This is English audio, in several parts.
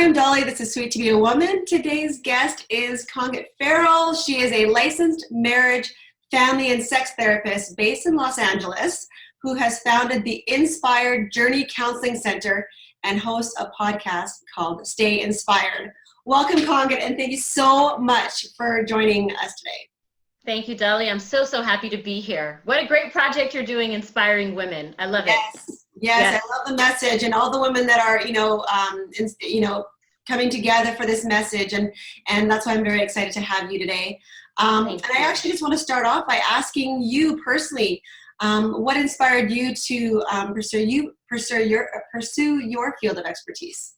I'm Dolly. This is Sweet to Be a Woman. Today's guest is Kongit Farrell. She is a licensed marriage, family, and sex therapist based in Los Angeles who has founded the Inspired Journey Counseling Center and hosts a podcast called Stay Inspired. Welcome, Kongit, and thank you so much for joining us today. Thank you, Dolly. I'm so happy to be here. What a great project you're doing, inspiring women. I love it. Yes, I love the message and all the women that are, coming together for this message, and that's why I'm very excited to have you today. And I actually just want to start off by asking you personally, what inspired you to pursue your field of expertise?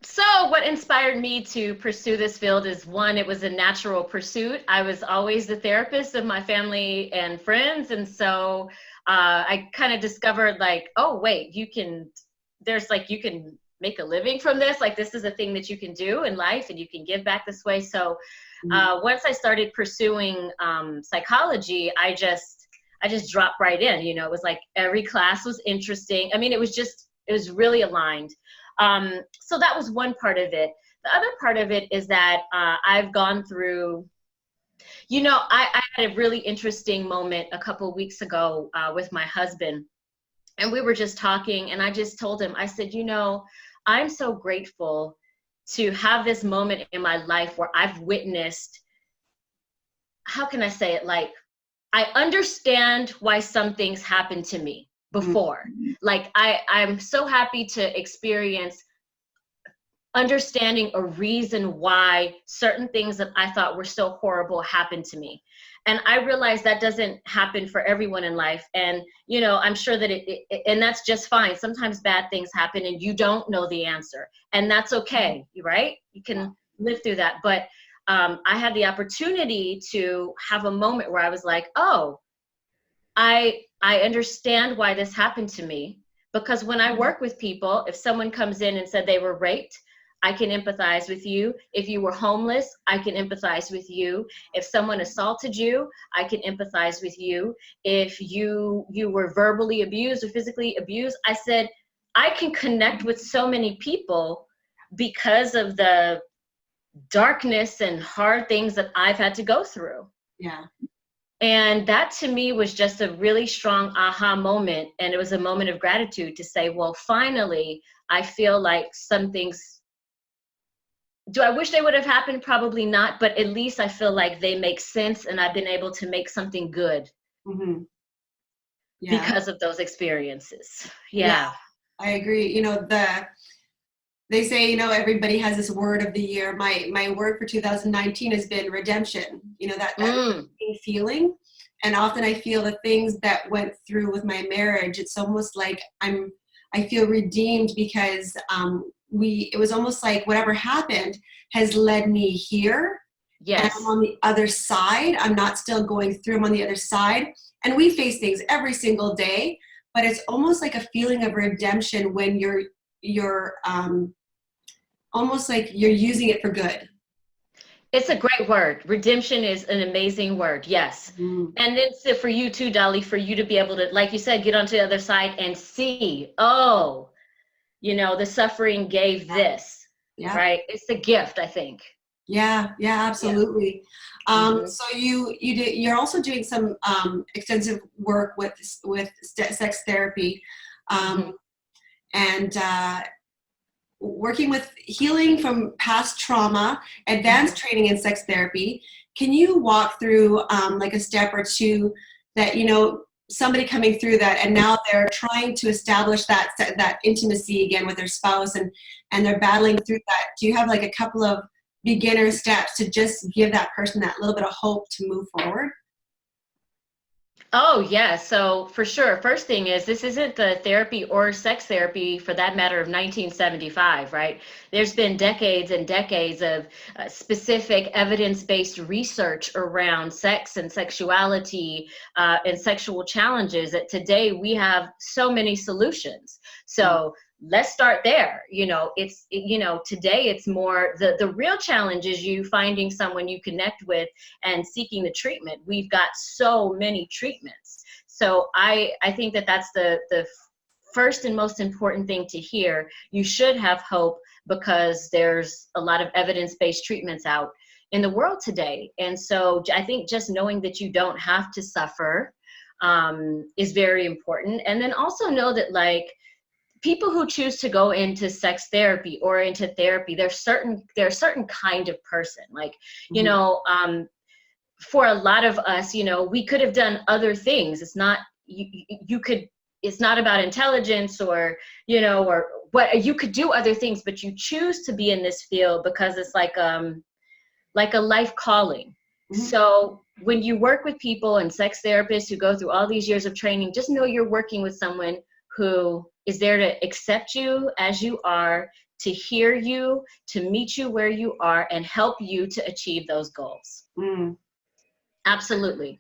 So what inspired me to pursue this field is, one, it was a natural pursuit. I was always the therapist of my family and friends, and so I kind of discovered, like, oh wait, you can make a living from this. Like, this is a thing that you can do in life, and you can give back this way. So once I started pursuing psychology, I just dropped right in. It was like every class was interesting. I mean, it was really aligned. So that was one part of it. The other part of it is that I've gone through, I had a really interesting moment a couple of weeks ago with my husband, and we were just talking, and I just told him, I said, I'm so grateful to have this moment in my life where I've witnessed, how can I say it? Like, I understand why some things happen to me before. Like, I'm so happy to experience understanding a reason why certain things that I thought were so horrible happened to me. And I realized that doesn't happen for everyone in life. And, I'm sure that and that's just fine. Sometimes bad things happen and you don't know the answer, and that's okay, right? You can live through that. But I had the opportunity to have a moment where I was like, oh, I understand why this happened to me, because when I work with people, if someone comes in and said they were raped, I can empathize with you. If you were homeless, I can empathize with you. If someone assaulted you, I can empathize with you. If you were verbally abused or physically abused, I said, I can connect with so many people because of the darkness and hard things that I've had to go through. Yeah. And that to me was just a really strong aha moment. And it was a moment of gratitude to say, well, finally, I feel like some things, do I wish they would have happened? Probably not, but at least I feel like they make sense, and I've been able to make something good because of those experiences. Yeah, I agree. They say, everybody has this word of the year. My word for 2019 has been redemption. That feeling. And often I feel the things that went through with my marriage, it's almost like I feel redeemed because it was almost like whatever happened has led me here. Yes. And I'm on the other side. I'm not still going through. I'm on the other side. And we face things every single day, but it's almost like a feeling of redemption when you're almost like you're using it for good. It's a great word. Redemption is an amazing word. Yes. And it's for you too, Dolly, for you to be able to, like you said, get onto the other side and see, the suffering gave this, right? It's a gift, I think. Yeah, absolutely. So you're also doing some extensive work with sex therapy, and working with healing from past trauma, advanced training in sex therapy. Can you walk through like a step or two that, somebody coming through that and now they're trying to establish that intimacy again with their spouse and they're battling through that? Do you have like a couple of beginner steps to just give that person that little bit of hope to move forward? Oh, yeah. So for sure. First thing is, this isn't the therapy or sex therapy, for that matter, of 1975, right? There's been decades and decades of specific evidence-based research around sex and sexuality and sexual challenges that today we have so many solutions. So let's start there. Today it's more the real challenge is you finding someone you connect with and seeking the treatment. We've got so many treatments. So I think that that's the first and most important thing to hear. You should have hope, because there's a lot of evidence-based treatments out in the world today. And so I think just knowing that you don't have to suffer is very important. And then also know that, like, people who choose to go into sex therapy or into therapy, they're a certain kind of person. Like, you know, for a lot of us, you know, we could have done other things. It's not, it's not about intelligence or, you know, or what, you could do other things, but you choose to be in this field because it's like a life calling. So when you work with people and sex therapists who go through all these years of training, just know you're working with someone who is there to accept you as you are, to hear you, to meet you where you are, and help you to achieve those goals. Absolutely.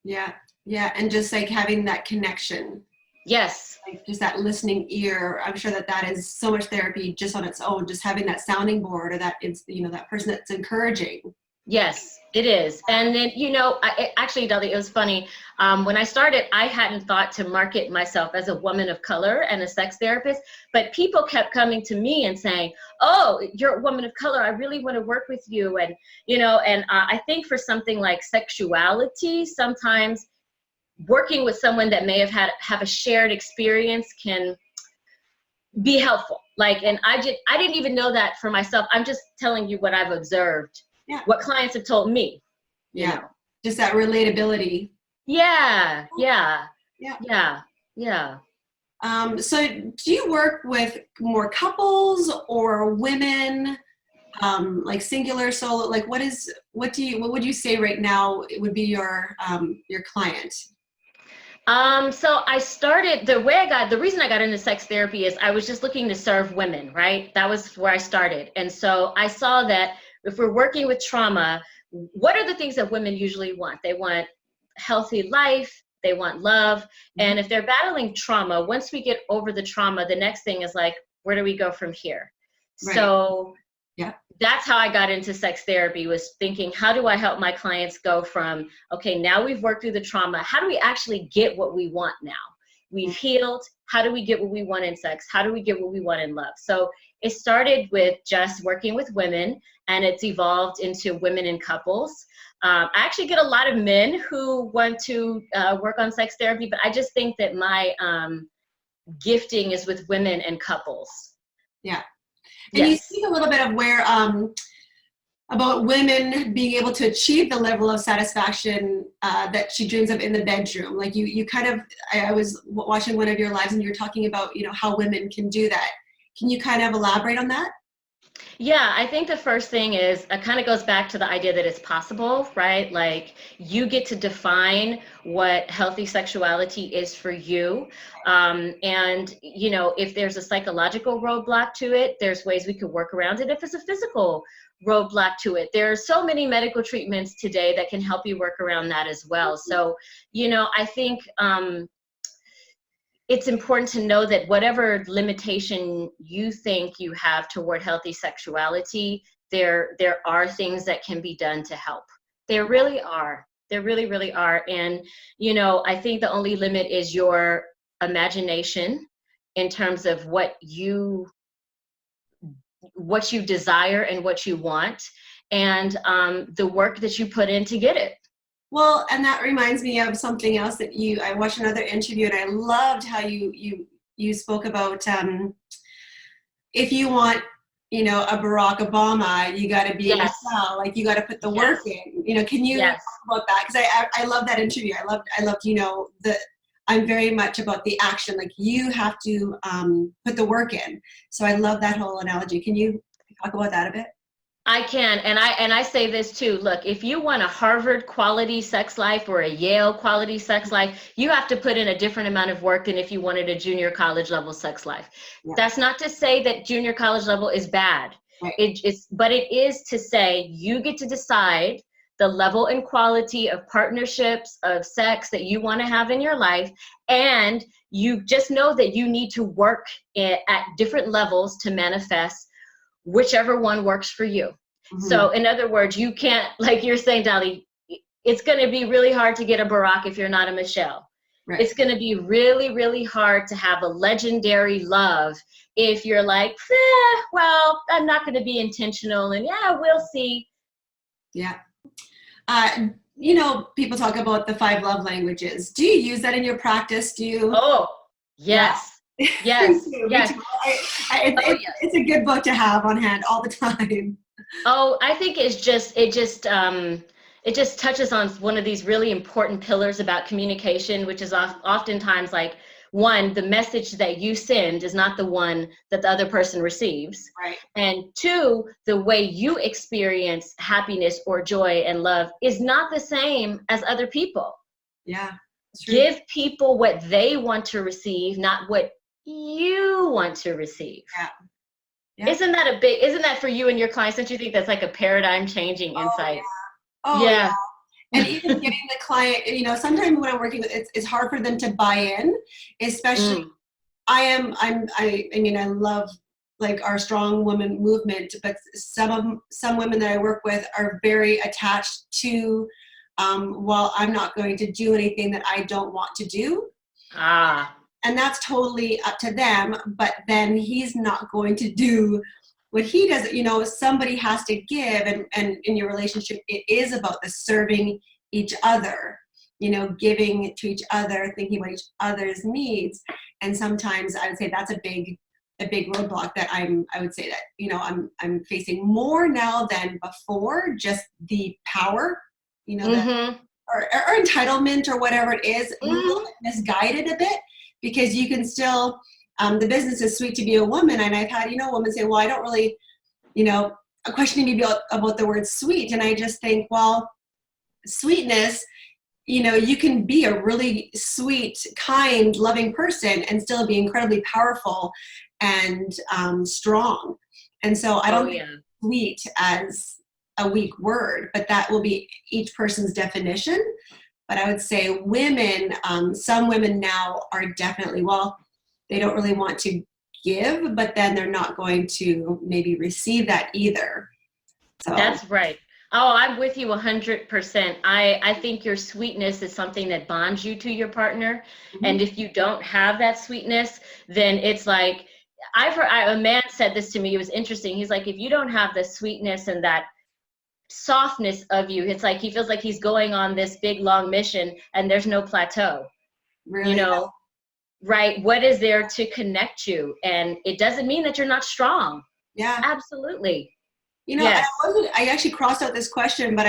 Yeah. Yeah. And just like having that connection. Yes. Like just that listening ear. I'm sure that is so much therapy just on its own, just having that sounding board, or that it's, you know, that person that's encouraging. Yes, it is. And then, you know, actually, Dolly, it was funny. When I started, I hadn't thought to market myself as a woman of color and a sex therapist, but people kept coming to me and saying, oh, you're a woman of color. I really want to work with you. And, you know, and I think for something like sexuality, sometimes working with someone that may have a shared experience can be helpful. Like, and I didn't even know that for myself. I'm just telling you what I've observed. Yeah. What clients have told me. You know. Just that relatability. Yeah. So do you work with more couples or women, like singular, solo? Like what would you say right now it would be your client? So I started, the reason I got into sex therapy is I was just looking to serve women, right? That was where I started. And so I saw that if we're working with trauma, what are the things that women usually want? They want healthy life, they want love. And if they're battling trauma, once we get over the trauma, the next thing is like, where do we go from here? Right. So that's how I got into sex therapy, was thinking, how do I help my clients go from, okay, now we've worked through the trauma, how do we actually get what we want now? We've healed, how do we get what we want in sex? How do we get what we want in love? So it started with just working with women, and it's evolved into women in couples. I actually get a lot of men who want to work on sex therapy, but I just think that my gifting is with women and couples. Yeah. And you speak a little bit of where, about women being able to achieve the level of satisfaction that she dreams of in the bedroom. Like you kind of, I was watching one of your lives and you're talking about, you know, how women can do that. Can you kind of elaborate on that? Yeah, I think the first thing is, it kind of goes back to the idea that it's possible, right? Like, you get to define what healthy sexuality is for you. And, you know, if there's a psychological roadblock to it, there's ways we could work around it. If it's a physical roadblock to it, there are so many medical treatments today that can help you work around that as well. So, you know, I think it's important to know that whatever limitation you think you have toward healthy sexuality, there are things that can be done to help. There really are. There really, really are. And, you know, I think the only limit is your imagination in terms of what you desire and what you want, and the work that you put in to get it. Well, and that reminds me of something else that I watched another interview, and I loved how you spoke about if you want, you know, a Barack Obama, you got to be Michelle, like you got to put the work in. You know, can you talk about that? Because I love that interview. I loved, you know, I'm very much about the action. Like you have to put the work in. So I love that whole analogy. Can you talk about that a bit? I can, and I say this too. Look, if you want a Harvard quality sex life or a Yale quality sex life, you have to put in a different amount of work than if you wanted a junior college level sex life. Yeah. That's not to say that junior college level is bad. Right. But it is to say you get to decide the level and quality of partnerships, of sex that you want to have in your life, and you just know that you need to work at different levels to manifest whichever one works for you. Mm-hmm. So in other words, you can't, like you're saying, Dolly, it's going to be really hard to get a Barack if you're not a Michelle. Right. It's going to be really, really hard to have a legendary love If you're like, well, I'm not going to be intentional, and yeah, we'll see. Yeah. You know, people talk about the 5 love languages. Do you use that in your practice? Do you? Oh, yes. Yeah. Yes. Me too, Yes. me too. It's a good book to have on hand all the time. Oh, I think it just touches on one of these really important pillars about communication, which is oftentimes like, one, the message that you send is not the one that the other person receives. Right. And two, the way you experience happiness or joy and love is not the same as other people. Yeah. Give people what they want to receive, not what you want to receive. Yeah. Yeah. Isn't that for you and your clients? Don't you think that's like a paradigm changing insight? Oh, yeah. And even getting the client, you know, sometimes when I'm working with, it's hard for them to buy in, especially I mean, I love like our strong woman movement, but some women that I work with are very attached to, well, I'm not going to do anything that I don't want to do. And that's totally up to them, but then he's not going to do what he does. You know, somebody has to give, and in your relationship, it is about the serving each other, you know, giving to each other, thinking about each other's needs. And sometimes I would say that's a big roadblock that I would say that, you know, I'm facing more now than before, just the power, you know, that, or entitlement or whatever it is, a little bit misguided a bit, because you can still, the business is sweet to be a woman. And I've had, you know, women say, well, I don't really, you know, questioning me about the word sweet. And I just think, well, sweetness, you know, you can be a really sweet, kind, loving person and still be incredibly powerful and strong. And so I don't think sweet as a weak word, but that will be each person's definition. But I would say women, some women now are definitely, well, they don't really want to give, but then they're not going to maybe receive that either. So that's right. Oh, I'm with you 100%. I think your sweetness is something that bonds you to your partner. And if you don't have that sweetness, then it's like, I've heard, a man said this to me, it was interesting. He's like, if you don't have the sweetness and that softness of you, it's like he feels like he's going on this big long mission and there's no plateau. Really? You know, right? What is there to connect you? And it doesn't mean that you're not strong. Yeah, absolutely. You know, yes. I actually crossed out this question, but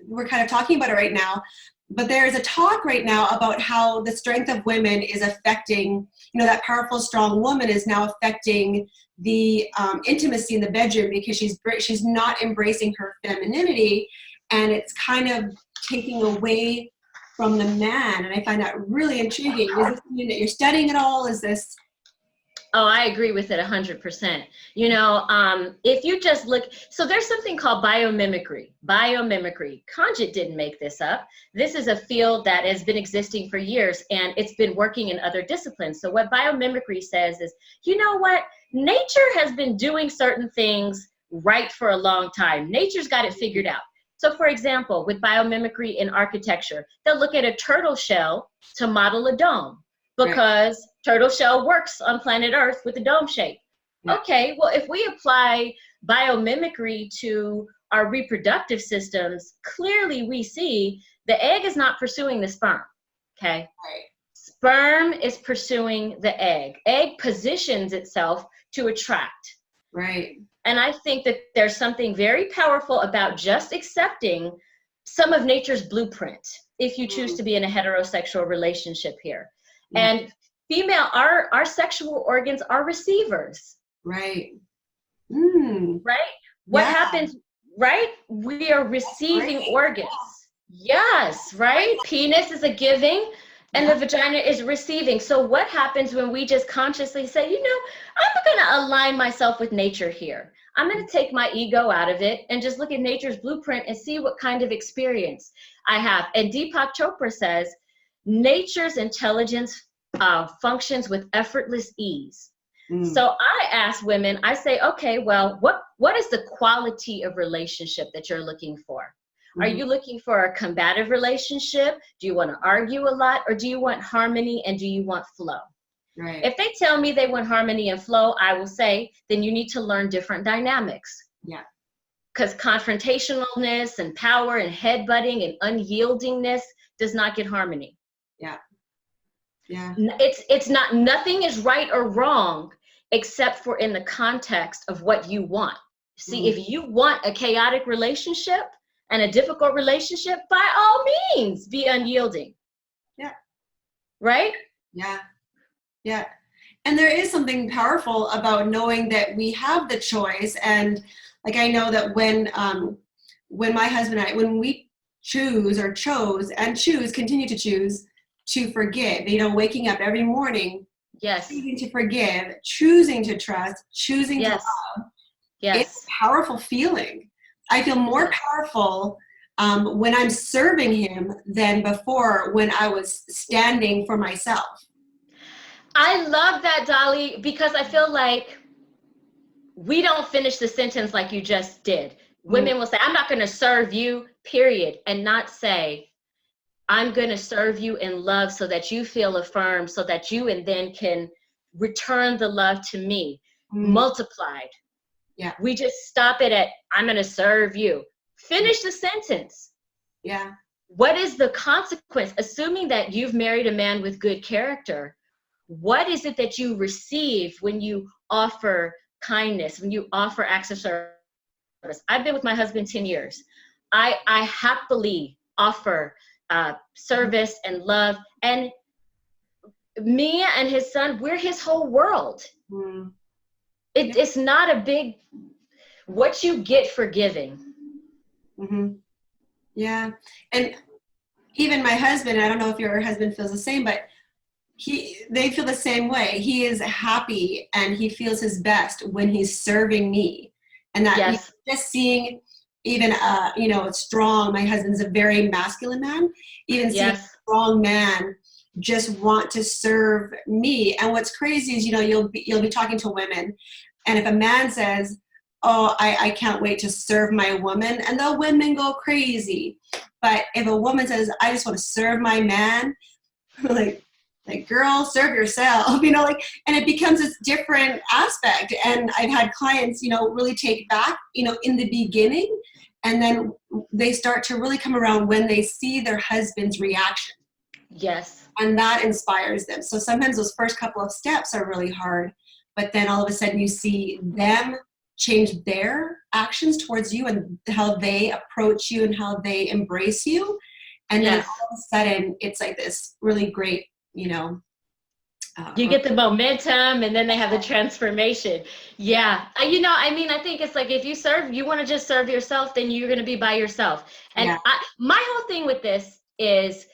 we're kind of talking about it right now. But there's a talk right now about how the strength of women is affecting, you know, that powerful, strong woman is now affecting the intimacy in the bedroom, because she's not embracing her femininity, and it's kind of taking away from the man. And I find that really intriguing. Is this something that you're studying at all? Is this? Oh, I agree with it 100%. You know, if you just look, so there's something called biomimicry. Biomimicry. Kongit didn't make this up. This is a field that has been existing for years, and it's been working in other disciplines. So what biomimicry says is, you know what? Nature has been doing certain things right for a long time. Nature's got it figured out. So for example, with biomimicry in architecture, they'll look at a turtle shell to model a dome, because turtle shell works on planet Earth with a dome shape. Okay, well, if we apply biomimicry to our reproductive systems, clearly we see the egg is not pursuing the sperm, okay? Sperm is pursuing the egg. Egg positions itself to attract. Right. And I think that there's something very powerful about just accepting some of nature's blueprint, if you choose to be in a heterosexual relationship here. And female, our sexual organs are receivers. Right. Right? What happens, right? We are receiving organs. Yes, right? Penis is a giving and the vagina is receiving. So what happens when we just consciously say, you know, I'm going to align myself with nature here. I'm going to take my ego out of it and just look at nature's blueprint and see what kind of experience I have. And Deepak Chopra says, nature's intelligence functions with effortless ease. So I ask women, I say, okay, well, what is the quality of relationship that you're looking for? Are you looking for a combative relationship? Do you want to argue a lot? Or do you want harmony and do you want flow? Right. If they tell me they want harmony and flow, I will say, then you need to learn different dynamics. Yeah. Because confrontationalness and power and headbutting and unyieldingness does not get harmony. Yeah. Yeah. It's not, nothing is right or wrong except for in the context of what you want. See, if you want a chaotic relationship and a difficult relationship, by all means, be unyielding. Yeah. Right? Yeah. Yeah. And there is something powerful about knowing that we have the choice. And like, I know that when my husband and I, when we choose or chose and choose, continue to choose to forgive, you know, waking up every morning, Yes. choosing to forgive, choosing to trust, choosing to love, it's a powerful feeling. I feel more powerful when I'm serving him than before when I was standing for myself. I love that, Dolly, because I feel like we don't finish the sentence like you just did. Women will say, I'm not going to serve you, period, and not say, I'm going to serve you in love so that you feel affirmed, so that you and then can return the love to me, multiplied. Yeah. We just stop it at, I'm going to serve you. Finish the sentence. Yeah. What is the consequence? Assuming that you've married a man with good character, what is it that you receive when you offer kindness, when you offer acts of service? I've been with my husband 10 years. I happily offer service and love. And me and his son, we're his whole world. It's not a big, what you get for giving. Yeah. And even my husband, I don't know if your husband feels the same, but they feel the same way. He is happy and he feels his best when he's serving me. And that just seeing even you know, strong, my husband's a very masculine man, even seeing a strong man just want to serve me. And what's crazy is, you know, you'll be talking to women, and if a man says, oh, I can't wait to serve my woman, and the women go crazy. But if a woman says, I just want to serve my man, like girl, serve yourself, you know, like, and it becomes this different aspect. And I've had clients, you know, really take back, you know, in the beginning, and then they start to really come around when they see their husband's reaction. Yes. And that inspires them. So sometimes those first couple of steps are really hard, but then all of a sudden you see them change their actions towards you and how they approach you and how they embrace you. And then all of a sudden it's like this really great, you know, you get the momentum, and then they have the transformation. Yeah. You know, I mean, I think it's like, if you want to just serve yourself, then you're going to be by yourself. And my whole thing with this is,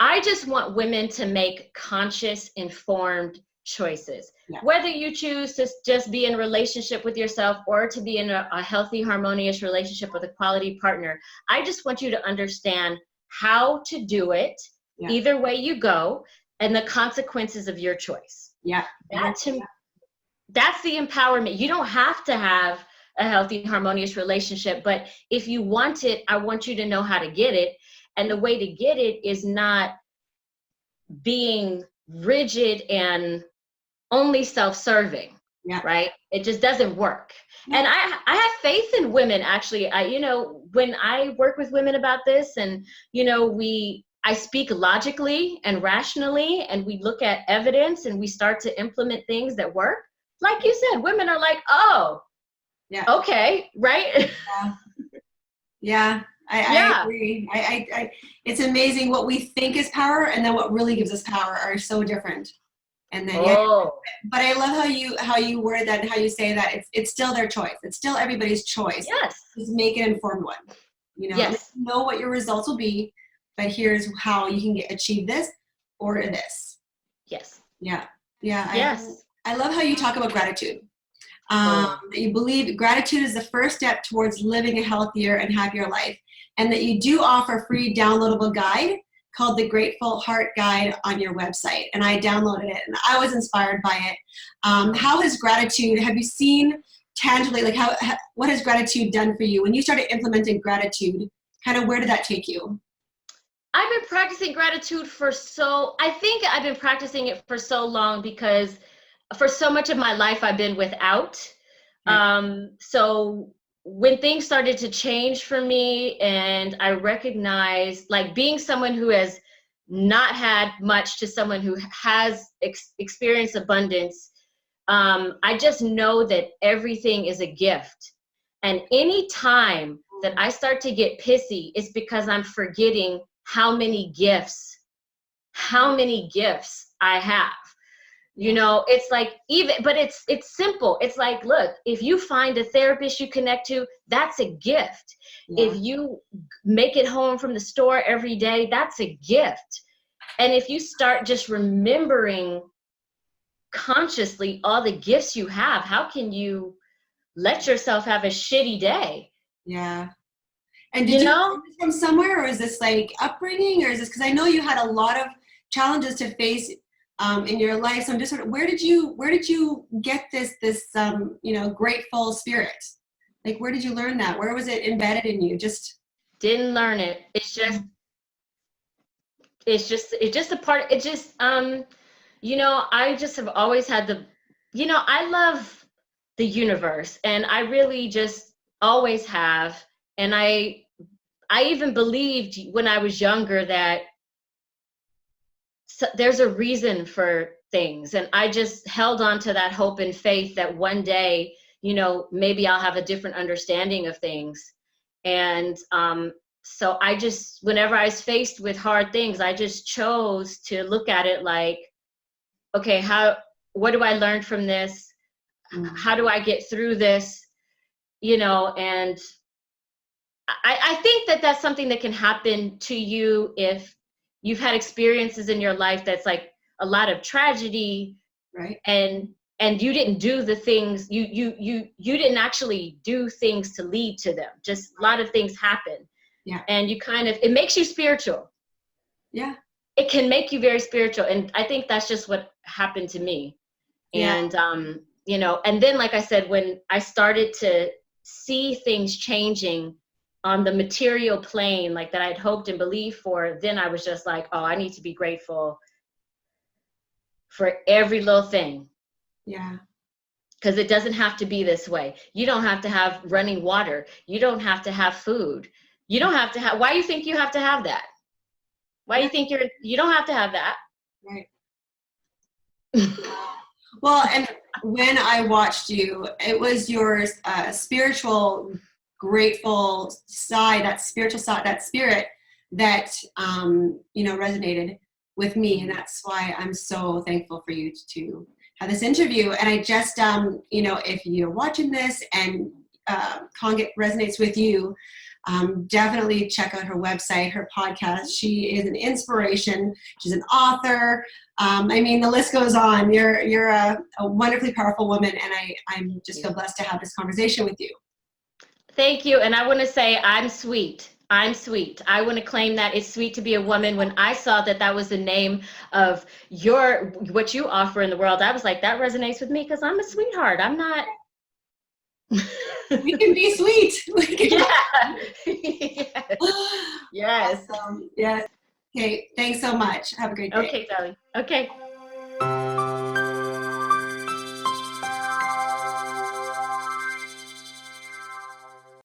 I just want women to make conscious, informed choices. Whether you choose to just be in a relationship with yourself or to be in a healthy, harmonious relationship with a quality partner, I just want you to understand how to do it, either way you go, and the consequences of your choice. That's the empowerment. You don't have to have a healthy, harmonious relationship, but if you want it, I want you to know how to get it. And the way to get it is not being rigid and only self-serving, right? It just doesn't work. And I have faith in women, actually. You know, when I work with women about this, and, you know, I speak logically and rationally, and we look at evidence and we start to implement things that work. Like you said, women are like, oh, okay, right? I agree. It's amazing what we think is power, and then what really gives us power are so different. And then, but I love how you word that and how you say that it's still their choice. It's still everybody's choice. Just make an informed one. You know, know what your results will be, but here's how you can achieve this or this. I love how you talk about gratitude. You believe gratitude is the first step towards living a healthier and happier life, and that you do offer a free downloadable guide called the Grateful Heart Guide on your website. And I downloaded it and I was inspired by it. How has gratitude, have you seen tangibly, like what has gratitude done for you? When you started implementing gratitude, kind of where did that take you? I've been practicing gratitude I think I've been practicing it for so long because for so much of my life I've been without. So when things started to change for me and I recognized, like, being someone who has not had much to someone who has experienced abundance, I just know that everything is a gift. And any time that I start to get pissy, it's because I'm forgetting how many gifts I have. You know, it's like, but it's simple. It's like, look, if you find a therapist you connect to, that's a gift. Yeah. If you make it home from the store every day, that's a gift. And if you start just remembering consciously all the gifts you have, how can you let yourself have a shitty day? Yeah. And did you learn this from somewhere, or is this like upbringing, or is this, because I know you had a lot of challenges to face in your life. So I'm just sort of, where did you get this you know, grateful spirit? Like, where did you learn that? Where was it embedded in you? Just didn't learn it. It's just a part. It just you know, I just have always had you know, I love the universe, and I really just always have. And I even believed when I was younger that there's a reason for things. And I just held on to that hope and faith that one day, you know, maybe I'll have a different understanding of things. And so I just, whenever I was faced with hard things, I just chose to look at it like, okay, what do I learn from this? How do I get through this? You know, and I think that that's something that can happen to you if you've had experiences in your life that's like a lot of tragedy, right? And you didn't do the things, you didn't actually do things to lead to them. Just a lot of things happen. Yeah. And you kind of, it makes you spiritual. Yeah. It can make you very spiritual. And I think that's just what happened to me. Yeah. And you know, and then, like I said, when I started to see things changing on the material plane, like that I'd hoped and believed for, then I was just like, oh, I need to be grateful for every little thing. Yeah. Because it doesn't have to be this way. You don't have to have running water. You don't have to have food. You don't have to have, why do you think you have to have that? Why do you think you don't have to have that? Right. Well, and when I watched you, it was your spiritual, grateful side, that spiritual side, that spirit that, you know, resonated with me. And that's why I'm so thankful for you to have this interview. And I just, you know, if you're watching this and Kongit resonates with you, definitely check out her website, her podcast. She is an inspiration. She's an author. I mean, the list goes on. You're a wonderfully powerful woman, and I'm just feel blessed to have this conversation with you. Thank you. And I want to say I'm sweet. I'm sweet. I want to claim that it's sweet to be a woman. When I saw that that was the name of what you offer in the world, I was like, that resonates with me because I'm a sweetheart. I'm not. We can be sweet. Yeah. Yes. Yes. Awesome. Yes. Okay. Thanks so much. Have a great day. Okay, darling. Okay.